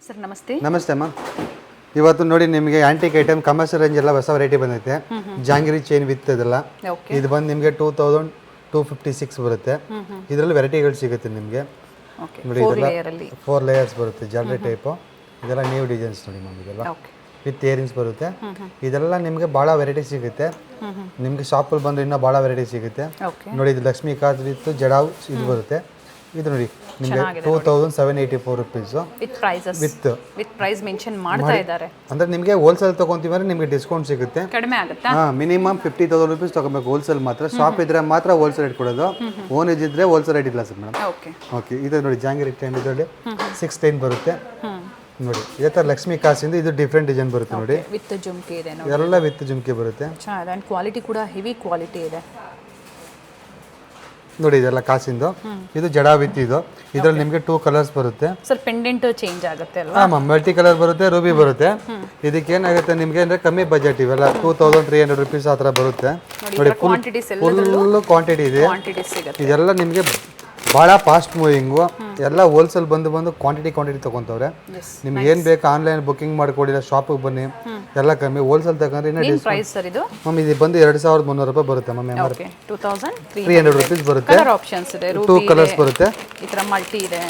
Sir ನಮಸ್ತೆ. ನಮಸ್ತೆ ಅಮ್ಮ. ಇವತ್ತು ನೋಡಿ ನಿಮಗೆ ಆಂಟಿಕ್ ಐಟಮ್ ಕಮರ್ಷಿಯಲ್ ರೇಂಜ್ ಎಲ್ಲ ಹೊಸ ವೆರೈಟಿ ಬಂದೈತೆ. ಜಾಂಗಿರಿ ಚೈನ್ ವಿತ್ ಇದೆಲ್ಲ ಇದು ಬಂದು ನಿಮಗೆ 2256 ಬರುತ್ತೆ. ಇದರಲ್ಲಿ ವೆರೈಟಿಗಳು ಸಿಗುತ್ತೆ ನಿಮಗೆ. ನೋಡಿ ಇದೆಲ್ಲ 4 ಲೇಯರ್ಸ್ ಬರುತ್ತೆ, ಜಾಲರಿ ಟೈಪು. ಇದೆಲ್ಲ ನ್ಯೂ ಡಿಸೈನ್ಸ್ ನೋಡಿ ಮ್ಯಾಮ್. ಇದೆಲ್ಲ ವಿತ್ ಇಯರಿಂಗ್ಸ್ ಬರುತ್ತೆ. ಇದೆಲ್ಲ ನಿಮಗೆ ಭಾಳ ವೆರೈಟಿ ಸಿಗುತ್ತೆ. ನಿಮಗೆ ಶಾಪಲ್ಲಿ ಬಂದು ಇನ್ನೂ ಭಾಳ ವೆರೈಟಿ ಸಿಗುತ್ತೆ. ನೋಡಿ ಇದು ಲಕ್ಷ್ಮೀ ಕಾಸ್ ವಿತ್ ಜಡಾವ್ ಇದು ಬರುತ್ತೆ. ಇದು ನೋಡಿ ನಿಮಗೆ 2784 ರುಪೀಸ್ ವಿತ್ ಪ್ರೈಸ್ ಮೆನ್ಷನ್ ಮಾಡ್ತಾ ಇದ್ದಾರೆ. ಅಂದ್ರೆ ನಿಮಗೆ ಹೋಲ್ಸೇಲ್ ತಗೊಂತೀವಿ ಅಂದ್ರೆ ನಿಮಗೆ ಡಿಸ್ಕೌಂಟ್ ಸಿಗುತ್ತೆ, ಕಡಿಮೆ ಆಗುತ್ತಾ? ಮಿನಿಮಮ್ 50,000 ರುಪೀಸ್ ತಗೋಬೇಕು ಹೋಲ್ಸೇಲ್ ಮಾತ್ರ. ಶಾಪ್ ಇದ್ರೆ ಮಾತ್ರ ಹೋಲ್ಸೇಲ್ ರೇಟ್ ಕೊಡೋದು, ಓನ್ ಇದ್ರೆ ಹೋಲ್ಸೇಲ್ ರೇಟ್ ಇಲ್ಲ ಸರ್ ಮೇಡಮ್. ಓಕೆ ಇದು ನೋಡಿ ಜಾಂಗಿರಿ ಟ್ರೆಂಡ್ ಇದರಲ್ಲಿ 610 ಬರುತ್ತೆ. ನೋಡಿ ಇದೇ ಥರ ಲಕ್ಷ್ಮೀ ಕಾಸಿಂದ ಇದು ಡಿಫ್ರೆಂಟ್ ಡಿಸೈನ್ ಬರುತ್ತೆ ನೋಡಿ. ವಿತ್ ಜುಮ್ಕಿ ಇದೆ ನೋಡಿ, ಎಲ್ಲ ವಿತ್ ಜುಮ್ಕಿ ಬರುತ್ತೆ. ಚೆನ್ನಾಗಿದೆ, ಕ್ವಾಲಿಟಿ ಕೂಡ ಹೆವಿ ಕ್ವಾಲಿಟಿ ಇದೆ ನೋಡಿ. ಇದೆಲ್ಲ ಕಾಸಿಂದು. ಇದು ಜಡಾ ವಿತ್ ಇದು. ಇದರಲ್ಲಿ ನಿಮಗೆ 2 ಕಲರ್ಸ್ ಬರುತ್ತೆ ಸರ್. ಪೆಂಡೆಂಟ್ ಚೇಂಜ್ ಆಗುತ್ತೆ ಅಲ್ವಾ? ಹಾಂ ಮ್ಯಾಮ್, ಮಲ್ಟಿ ಕಲರ್ ಬರುತ್ತೆ, ರೂಬಿ ಬರುತ್ತೆ. ಇದಕ್ಕೆ ಏನಾಗುತ್ತೆ ನಿಮಗೆ ಅಂದರೆ ಕಮ್ಮಿ ಬಜೆಟ್, ಇವೆಲ್ಲ 2300 ರುಪೀಸ್ ಆ ಥರ ಬರುತ್ತೆ ನೋಡಿ. ಫುಲ್ ಕ್ವಾಂಟಿಟಿ ಇದೆ. ಇದೆಲ್ಲ ನಿಮಗೆ ಭಾಳ ಫಾಸ್ಟ್ ಮೂವಿಂಗು. ಎಲ್ಲ ಹೋಲ್ಸೇಲ್ ಬಂದು ಕ್ವಾಂಟಿಟಿ ತೊಗೊತವ್ರೆ. ನಿಮ್ಗೆ ಏನು ಬೇಕು ಆನ್ಲೈನ್ ಬುಕ್ಕಿಂಗ್ ಮಾಡಿಕೊಡಿಲ್ಲ, ಶಾಪಿಗೆ ಬನ್ನಿ, ಎಲ್ಲ ಕಮ್ಮಿ. ಹೋಲ್ಸೇಲ್ ತಗೊಂಡ್ರೆ ಇನ್ನೂ ಪ್ರೈಸ್ ಸರ್ ಇದು ಮ್ಯಾಮ್. ಇದು ಬಂದು 2300 ರೂಪಾಯಿ ಬರುತ್ತೆ ಮ್ಯಾಮ್. 2300 ರುಪೀಸ್ ಬರುತ್ತೆ. ಆಪ್ಷನ್ಸ್ ಇದೆ, 2 ಕಲರ್ಸ್ ಬರುತ್ತೆ. ಈ ಥರ ಮಲ್ಟಿ ಇದೆ.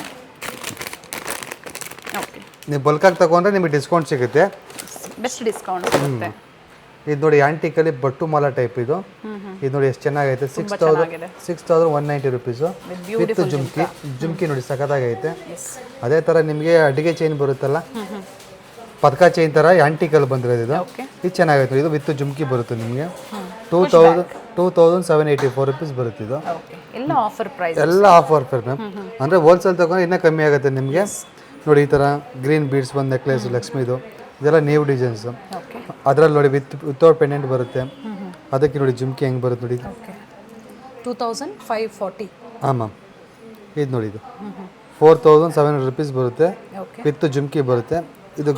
ನೀವು ಬಲ್ಕಾಗಿ ತಗೊಂಡ್ರೆ ನಿಮಗೆ ಡಿಸ್ಕೌಂಟ್ ಸಿಗುತ್ತೆ, ಬೆಸ್ಟ್ ಡಿಸ್ಕೌಂಟ್ ಸಿಗುತ್ತೆ. ಇದು ನೋಡಿ ಆಂಟಿಕಲ್ಲಿ ಬಟ್ಟು ಮಾಲ ಟೈಪ್ ಇದು. ಇದು ನೋಡಿ ಎಷ್ಟು ಚೆನ್ನಾಗೈತೆ. 6190 ರುಪೀಸು ವಿತ್ ಜುಮ್ಕಿ ನೋಡಿ ಸಖತ್ತಾಗೈತೆ. ಅದೇ ಥರ ನಿಮಗೆ ಅಡಿಗೆ ಚೈನ್ ಬರುತ್ತಲ್ಲ, ಪದಕ ಚೈನ್ ಥರ ಆಂಟಿಕಲ್ಲಿ ಬಂದಿರೋದು ಇದು. ಇದು ಚೆನ್ನಾಗೈತೆ. ಇದು ವಿತ್ ಜುಮ್ಕಿ ಬರುತ್ತೆ ನಿಮಗೆ 2784 ರುಪೀಸ್ ಬರುತ್ತೆ. ಇದು ಎಲ್ಲ ಆಫರ್ ಪ್ರೈಸ್, ಎಲ್ಲ ಆಫರ್ ಮ್ಯಾಮ್. ಅಂದರೆ ಹೋಲ್ಸೇಲ್ ತಗೊಂಡ್ರೆ ಇನ್ನೂ ಕಮ್ಮಿ ಆಗುತ್ತೆ ನಿಮಗೆ. ನೋಡಿ ಈ ಥರ ಗ್ರೀನ್ ಬೀಡ್ಸ್ ಬಂದು ನೆಕ್ಲೆಸ್ ಲಕ್ಷ್ಮಿದು, ಇದೆಲ್ಲ ನ್ಯೂ ಡಿಸೈನ್ಸ್. ಅದರಲ್ಲಿ ನೋಡಿ ವಿತೌಟ್ ಪೆಂಡೆಂಟ್ ಬರುತ್ತೆ. ಅದಕ್ಕೆ ನೋಡಿ ಜುಮ್ಕಿ ಹೆಂಗೆ ಬರುತ್ತೆ ನೋಡಿ. 2540. ಹಾಂ ಮ್ಯಾಮ್. ಇದು ನೋಡಿ ಇದು 4700 ರುಪೀಸ್ ಬರುತ್ತೆ, ವಿತ್ ಜುಮ್ಕಿ ಬರುತ್ತೆ. ಇದು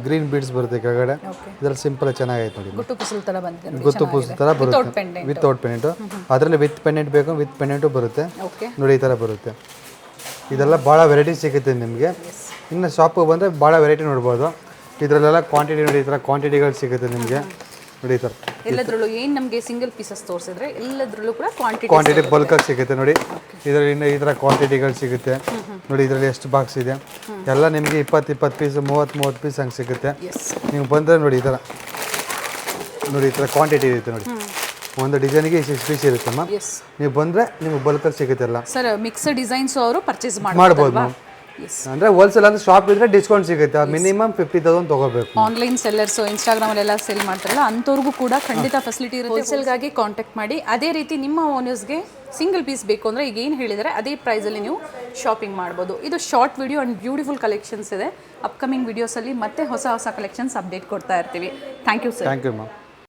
ಗ್ರೀನ್ ಬೀಡ್ಸ್ ಬರುತ್ತೆ ಕೆಳಗಡೆ. ಇದರಲ್ಲಿ ಸಿಂಪಲ್ ಚೆನ್ನಾಗೈತೆ ನೋಡಿ. ಗುತ್ತು ಪುಸಲ್ ಥರ ಬರುತ್ತೆ ವಿತೌಟ್ ಪೆಂಡೆಂಟು. ಅದರಲ್ಲಿ ವಿತ್ ಪೆಂಡೆಂಟ್ ಬೇಕು, ವಿತ್ ಪೆಂಡೆಂಟು ಬರುತ್ತೆ ನೋಡಿ. ಈ ಥರ ಬರುತ್ತೆ. ಇದೆಲ್ಲ ಭಾಳ ವೆರೈಟಿ ಸಿಗುತ್ತೆ ನಿಮಗೆ. ಇನ್ನು ಶಾಪಿಗೆ ಬಂದರೆ ಭಾಳ ವೆರೈಟಿ ನೋಡ್ಬೋದು. ಇದರಲ್ಲೆಲ್ಲ ಕ್ವಾಂಟಿಟಿ ನೋಡಿ, ಈ ಥರ ಕ್ವಾಂಟಿಟಿಗಳು ಸಿಗುತ್ತೆ ನಿಮಗೆ ನೋಡಿ. ಈ ಥರ ಎಲ್ಲದರಲ್ಲೂ ಏನು ನಮಗೆ ಸಿಂಗಲ್ ಪೀಸಸ್ ತೋರಿಸಿದ್ರೆ ಎಲ್ಲದರಲ್ಲೂ ಕೂಡ ಕ್ವಾಂಟಿಟಿ ಬಲ್ಕಾಗಿ ಸಿಗುತ್ತೆ ನೋಡಿ. ಇದರಲ್ಲಿ ಇನ್ನೂ ಈ ಥರ ಕ್ವಾಂಟಿಟಿಗಳು ಸಿಗುತ್ತೆ ನೋಡಿ. ಇದರಲ್ಲಿ ಎಷ್ಟು ಬಾಕ್ಸ್ ಇದೆ ಎಲ್ಲ ನಿಮಗೆ 20 ಪೀಸ್ 30 ಪೀಸ್ ಹಂಗೆ ಸಿಗುತ್ತೆ. ನೀವು ಬಂದರೆ ನೋಡಿ ಈ ಥರ ನೋಡಿ, ಈ ಥರ ಕ್ವಾಂಟಿಟಿ ಇರುತ್ತೆ ನೋಡಿ. ಒಂದು ಡಿಸೈನ್ಗೆ 6 ಪೀಸ್ ಇರುತ್ತೆ ಮ್ಯಾಮ್. ನೀವು ಬಂದರೆ ನಿಮಗೆ ಬಲ್ಕಲ್ಲಿ ಸಿಗುತ್ತೆ ಎಲ್ಲ ಸರ್. ಮಿಕ್ಸ್ ಡಿಸೈನ್ಸ್ ಅವರು ಪರ್ಚೇಸ್ ಮಾಡ್ಬೋದು ಮ್ಯಾಮ್. ಅಂದರೆ ಹೋಲ್ಸೇಲ್ ಅಂದರೆ ಶಾಪ್ ಇದ್ರೆ ಡಿಸ್ಕೌಂಟ್ ಸಿಗುತ್ತೆ. ಮಿನಿಮಮ್ 50,000 ತೊಗೋಬೇಕು. ಆನ್ಲೈನ್ ಸೆಲ್ಲರ್ಸು ಇನ್ಸ್ಟಾಗ್ರಾಮಲ್ಲೆಲ್ಲ ಸೇಲ್ ಮಾಡ್ತಾರಲ್ಲ ಅಂಥವ್ರಿಗೂ ಕೂಡ ಖಂಡಿತ ಫೆಸಿಲಿಟಿ ಇರುತ್ತೆ. ಹೋಲ್ಸೇಲ್ಗಾಗಿ ಕಾಂಟ್ಯಾಕ್ಟ್ ಮಾಡಿ. ಅದೇ ರೀತಿ ನಿಮ್ಮ ಓನರ್ಸ್ಗೆ ಸಿಂಗಲ್ ಪೀಸ್ ಬೇಕು ಅಂದರೆ ಈಗ ಏನು ಹೇಳಿದರೆ ಅದೇ ಪ್ರೈಸಲ್ಲಿ ನೀವು ಶಾಪಿಂಗ್ ಮಾಡ್ಬೋದು. ಇದು short video and beautiful collections ಇದೆ. ಅಪ್ಕಮಿಂಗ್ ವಿಡಿಯೋಸಲ್ಲಿ ಮತ್ತೆ ಹೊಸ ಕಲೆಕ್ಷನ್ಸ್ ಅಪ್ಡೇಟ್ ಕೊಡ್ತಾ ಇರ್ತೀವಿ. Thank you sir. Thank you ma'am.